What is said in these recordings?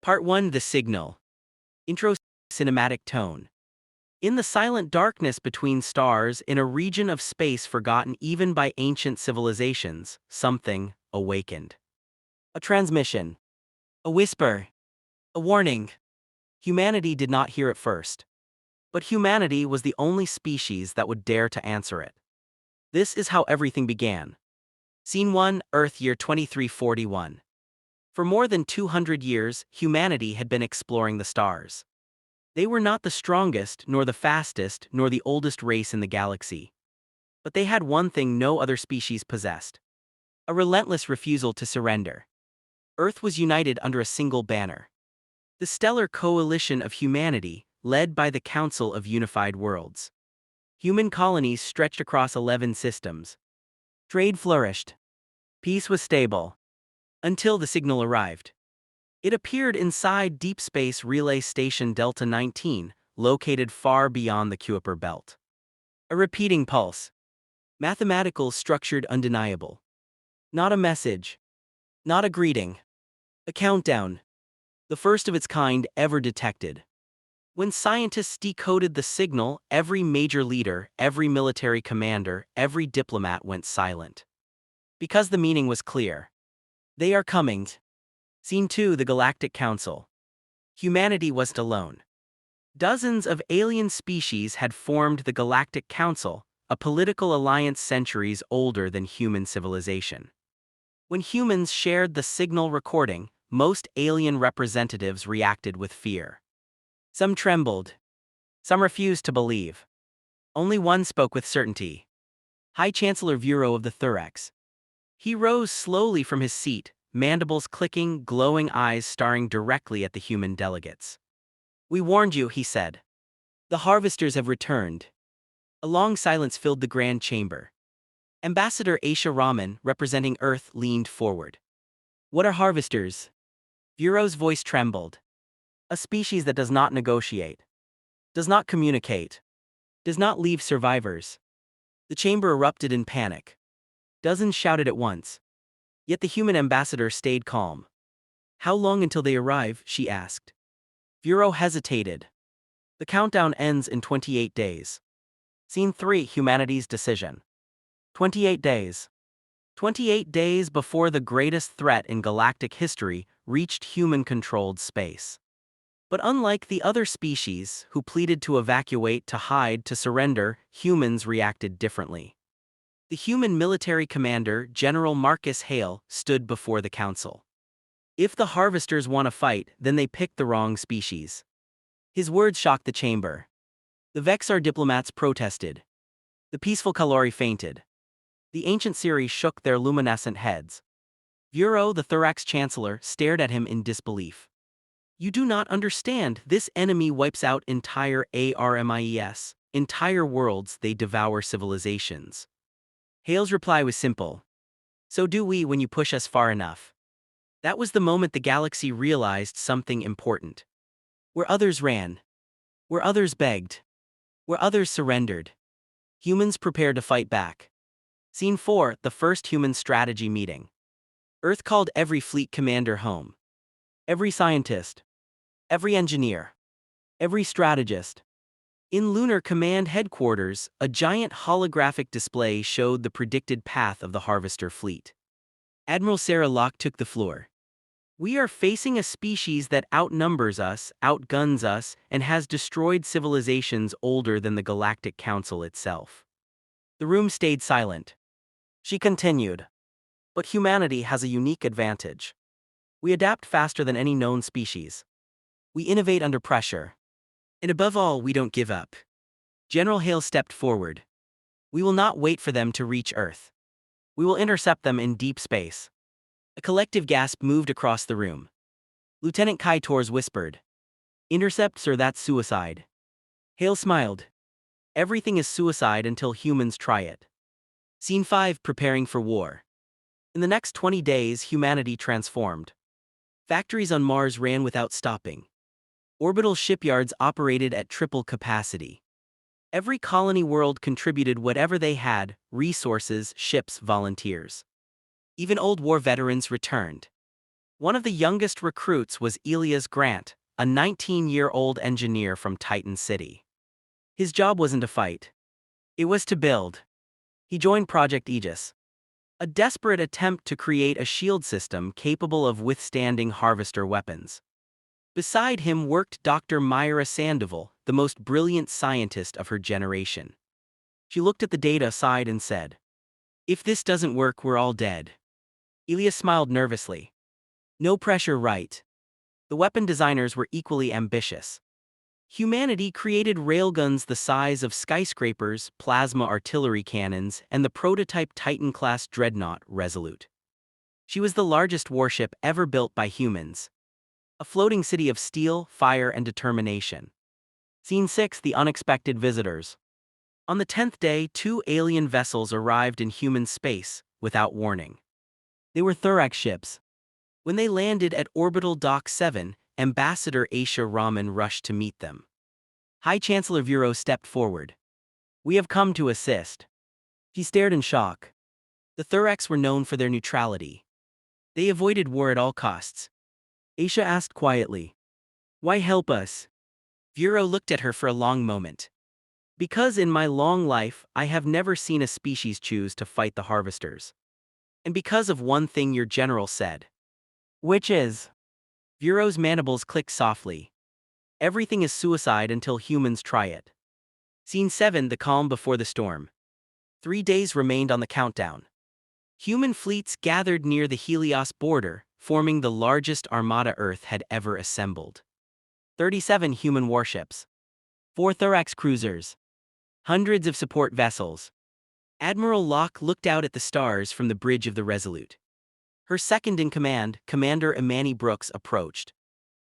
Part 1: The Signal. Intro. Cinematic tone. In the silent darkness between stars, in a region of space forgotten even by ancient civilizations, something awakened. A transmission. A whisper. A warning. Humanity did not hear it first. But humanity was the only species that would dare to answer it. This is how everything began. Scene 1, Earth, year 2341. For more than 200 years, humanity had been exploring the stars. They were not the strongest, nor the fastest, nor the oldest race in the galaxy. But they had one thing no other species possessed: a relentless refusal to surrender. Earth was united under a single banner: the stellar coalition of humanity, led by the Council of Unified Worlds. Human colonies stretched across 11 systems. Trade flourished. Peace was stable. Until the signal arrived. It appeared inside Deep Space Relay Station Delta 19, located far beyond the Kuiper Belt. A repeating pulse. Mathematical, structured, undeniable. Not a message. Not a greeting. A countdown. The first of its kind ever detected. When scientists decoded the signal, every major leader, every military commander, every diplomat went silent. Because the meaning was clear. They are coming. Scene 2, the Galactic Council. Humanity wasn't alone. Dozens of alien species had formed the Galactic Council, a political alliance centuries older than human civilization. When humans shared the signal recording, most alien representatives reacted with fear. Some trembled. Some refused to believe. Only one spoke with certainty. High Chancellor Vuro of the Thorax. He rose slowly from his seat, mandibles clicking, glowing eyes staring directly at the human delegates. "We warned you," he said. "The harvesters have returned." A long silence filled the grand chamber. Ambassador Aisha Rahman, representing Earth, leaned forward. "What are harvesters?" Vuro's voice trembled. "A species that does not negotiate, does not communicate, does not leave survivors." The chamber erupted in panic. Dozens shouted at once. Yet the human ambassador stayed calm. "How long until they arrive?" she asked. Vuro hesitated. "The countdown ends in 28 days. Scene 3, humanity's decision. 28 days. 28 days before the greatest threat in galactic history reached human-controlled space. But unlike the other species, who pleaded to evacuate, to hide, to surrender, humans reacted differently. The human military commander, General Marcus Hale, stood before the council. "If the harvesters want to fight, then they picked the wrong species." His words shocked the chamber. The Vexar diplomats protested. The peaceful Kalori fainted. The ancient Siri shook their luminescent heads. Vuro, the Thorax Chancellor, stared at him in disbelief. "You do not understand. This enemy wipes out entire ARMIES, entire worlds. They devour civilizations." Hale's reply was simple. "So do we when you push us far enough." That was the moment the galaxy realized something important. Where others ran, where others begged, where others surrendered, humans prepared to fight back. Scene 4, the first human strategy meeting. Earth called every fleet commander home. Every scientist, every engineer, every strategist. In Lunar Command Headquarters, a giant holographic display showed the predicted path of the Harvester fleet. Admiral Sarah Locke took the floor. "We are facing a species that outnumbers us, outguns us, and has destroyed civilizations older than the Galactic Council itself." The room stayed silent. She continued. "But humanity has a unique advantage. We adapt faster than any known species. We innovate under pressure. And above all, we don't give up." General Hale stepped forward. "We will not wait for them to reach Earth. We will intercept them in deep space." A collective gasp moved across the room. Lieutenant Kai Torres whispered, "Intercept, sir, that's suicide." Hale smiled. "Everything is suicide until humans try it." Scene 5, preparing for war. In the next 20 days, humanity transformed. Factories on Mars ran without stopping. Orbital shipyards operated at triple capacity. Every colony world contributed whatever they had: resources, ships, volunteers. Even old war veterans returned. One of the youngest recruits was Elias Grant, a 19-year-old engineer from Titan City. His job wasn't to fight. It was to build. He joined Project Aegis, a desperate attempt to create a shield system capable of withstanding harvester weapons. Beside him worked Dr. Myra Sandoval, the most brilliant scientist of her generation. She looked at the data side and said, "If this doesn't work, we're all dead." Elias smiled nervously. No pressure, right? The weapon designers were equally ambitious. Humanity created railguns the size of skyscrapers, plasma artillery cannons, and the prototype Titan-class dreadnought Resolute. She was the largest warship ever built by humans. A floating city of steel, fire, and determination. Scene 6: The Unexpected Visitors. On the 10th day, 2 alien vessels arrived in human space, without warning. They were Thorax ships. When they landed at Orbital Dock 7, Ambassador Aisha Rahman rushed to meet them. High Chancellor Vero stepped forward. "We have come to assist." She stared in shock. The Thorax were known for their neutrality. They avoided war at all costs. Aisha asked quietly, "Why help us?" Vero looked at her for a long moment. "Because in my long life, I have never seen a species choose to fight the harvesters. And because of one thing your general said." "Which is?" Vero's mandibles clicked softly. "Everything is suicide until humans try it." Scene 7: The Calm Before the Storm. 3 days remained on the countdown. Human fleets gathered near the Helios border, forming the largest armada Earth had ever assembled. 37 human warships. 4 Thorax cruisers. Hundreds of support vessels. Admiral Locke looked out at the stars from the bridge of the Resolute. Her second-in-command, Commander Imani Brooks, approached.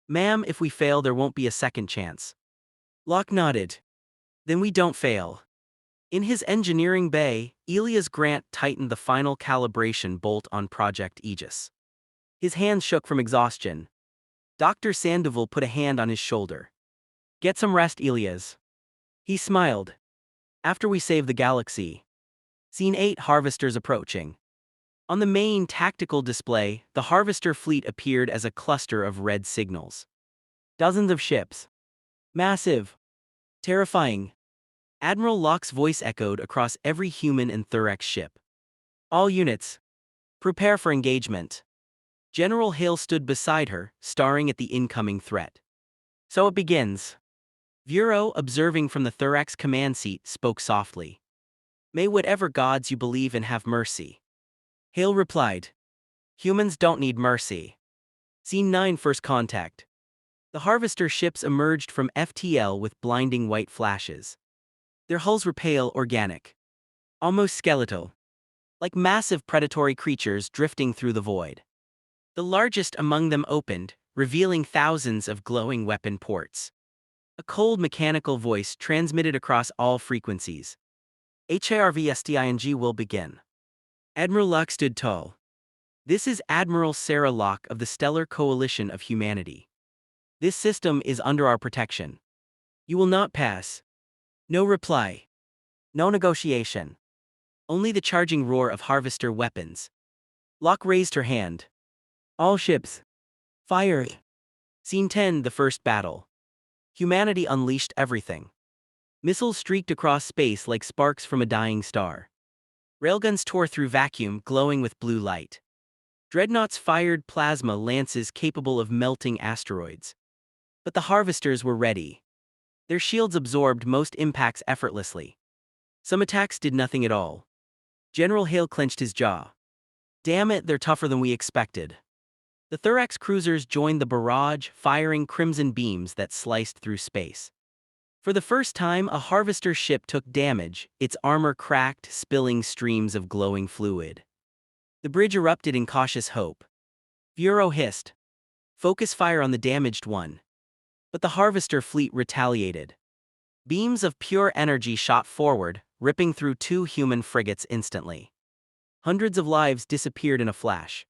"Ma'am, if we fail, there won't be a second chance." Locke nodded. "Then we don't fail." In his engineering bay, Elias Grant tightened the final calibration bolt on Project Aegis. His hands shook from exhaustion. Dr. Sandoval put a hand on his shoulder. "Get some rest, Elias." He smiled. "After we save the galaxy." Scene 8: Harvesters approaching. On the main tactical display, the Harvester fleet appeared as a cluster of red signals. Dozens of ships. Massive. Terrifying. Admiral Locke's voice echoed across every human and Thorax ship. "All units, prepare for engagement." General Hale stood beside her, staring at the incoming threat. "So it begins." Vero, observing from the Thorax command seat, spoke softly. "May whatever gods you believe in have mercy." Hale replied, "Humans don't need mercy." Scene 9: First Contact. The Harvester ships emerged from FTL with blinding white flashes. Their hulls were pale, organic. Almost skeletal. Like massive predatory creatures drifting through the void. The largest among them opened, revealing thousands of glowing weapon ports. A cold mechanical voice transmitted across all frequencies. "HFY Story will begin." Admiral Locke stood tall. "This is Admiral Sarah Locke of the Stellar Coalition of Humanity. This system is under our protection. You will not pass." No reply. No negotiation. Only the charging roar of harvester weapons. Locke raised her hand. "All ships, fire." Scene 10: The First Battle. Humanity unleashed everything. Missiles streaked across space like sparks from a dying star. Railguns tore through vacuum, glowing with blue light. Dreadnoughts fired plasma lances capable of melting asteroids. But the harvesters were ready. Their shields absorbed most impacts effortlessly. Some attacks did nothing at all. General Hale clenched his jaw. "Damn it, they're tougher than we expected." The Thorax cruisers joined the barrage, firing crimson beams that sliced through space. For the first time, a harvester ship took damage, its armor cracked, spilling streams of glowing fluid. The bridge erupted in cautious hope. Vero hissed, "Focus fire on the damaged one." But the harvester fleet retaliated. Beams of pure energy shot forward, ripping through 2 human frigates instantly. Hundreds of lives disappeared in a flash.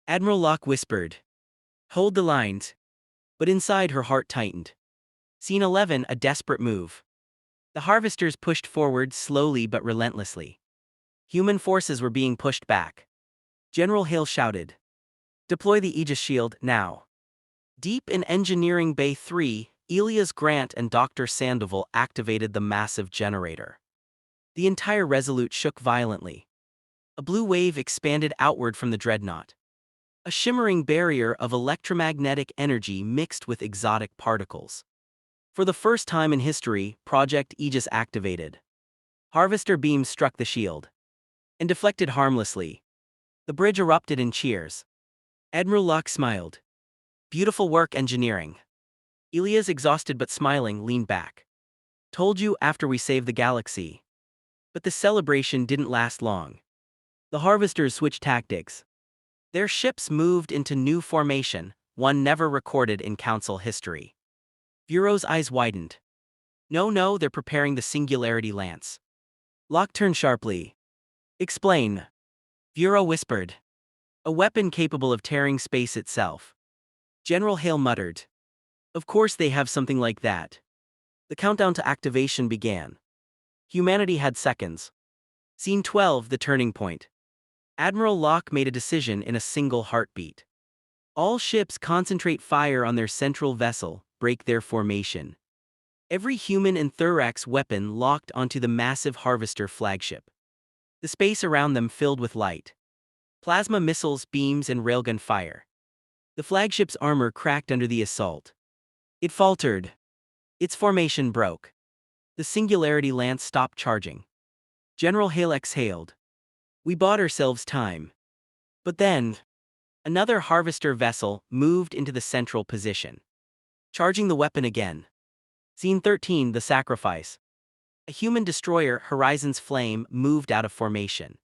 Admiral Locke whispered, "Hold the lines." But inside her heart tightened. Scene 11: A Desperate Move. The harvesters pushed forward slowly but relentlessly. Human forces were being pushed back. General Hale shouted, Deploy the Aegis shield, now. Deep in Engineering Bay 3, Elias Grant and Dr. Sandoval activated the massive generator. The entire Resolute shook violently. A blue wave expanded outward from the dreadnought. A shimmering barrier of electromagnetic energy mixed with exotic particles. For the first time in history, Project Aegis activated. Harvester beams struck the shield and deflected harmlessly. The bridge erupted in cheers. Admiral Locke smiled. Beautiful work, engineering. Elias, exhausted but smiling, leaned back. Told you after we saved the galaxy. But the celebration didn't last long. The Harvesters switched tactics. Their ships moved into new formation, one never recorded in Council history. Bureau's eyes widened. No, they're preparing the Singularity Lance. Locke turned sharply. Explain. Bureau whispered. A weapon capable of tearing space itself. General Hale muttered. Of course they have something like that. The countdown to activation began. Humanity had seconds. Scene 12, the turning point. Admiral Locke made a decision in a single heartbeat. All ships concentrate fire on their central vessel, break their formation. Every human and thorax weapon locked onto the massive Harvester flagship. The space around them filled with light. Plasma missiles, beams, and railgun fire. The flagship's armor cracked under the assault. It faltered. Its formation broke. The Singularity Lance stopped charging. General Hale exhaled. We bought ourselves time. But then, another Harvester vessel moved into the central position, charging the weapon again. Scene 13, the sacrifice. A human destroyer, Horizon's Flame, moved out of formation.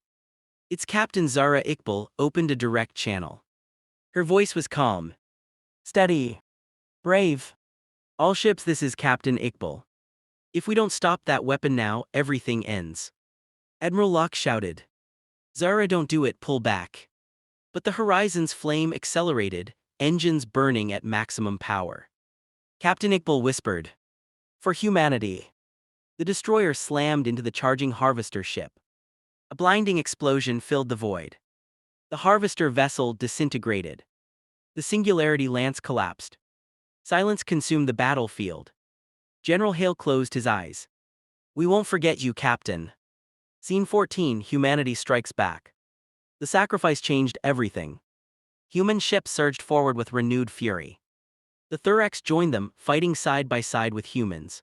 Its captain, Zara Iqbal, opened a direct channel. Her voice was calm. Steady. Brave. All ships, this is Captain Iqbal. If we don't stop that weapon now, everything ends. Admiral Locke shouted. Zara, don't do it, pull back. But the Horizon's Flame accelerated, engines burning at maximum power. Captain Iqbal whispered. For humanity. The destroyer slammed into the charging Harvester ship. A blinding explosion filled the void. The Harvester vessel disintegrated. The Singularity Lance collapsed. Silence consumed the battlefield. General Hale closed his eyes. We won't forget you, Captain. Scene 14, Humanity Strikes Back. The sacrifice changed everything. Human ships surged forward with renewed fury. The Thorax joined them, fighting side by side with humans.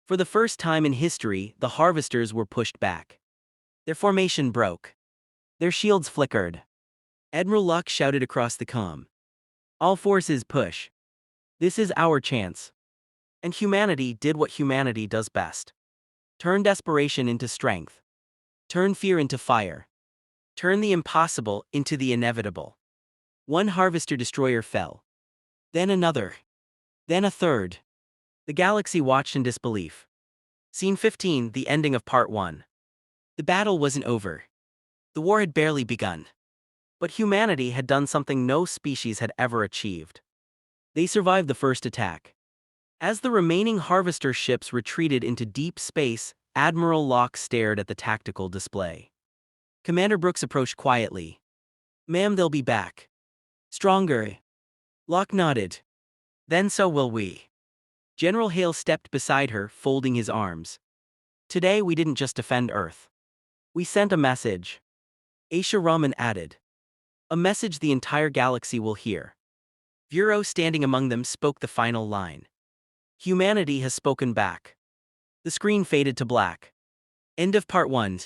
For the first time in history, the Harvesters were pushed back. Their formation broke. Their shields flickered. Admiral Locke shouted across the comm. All forces push. This is our chance. And humanity did what humanity does best. Turn desperation into strength. Turn fear into fire. Turn the impossible into the inevitable. One Harvester destroyer fell. Then another. Then a third. The galaxy watched in disbelief. Scene 15, the ending of Part 1. The battle wasn't over. The war had barely begun. But humanity had done something no species had ever achieved. They survived the first attack. As the remaining Harvester ships retreated into deep space, Admiral Locke stared at the tactical display. Commander Brooks approached quietly. Ma'am, they'll be back. Stronger. Locke nodded. Then so will we. General Hale stepped beside her, folding his arms. Today we didn't just defend Earth. We sent a message. Aisha Rahman added. A message the entire galaxy will hear. Bureau, standing among them, spoke the final line. Humanity has spoken back. The screen faded to black. End of Part 1.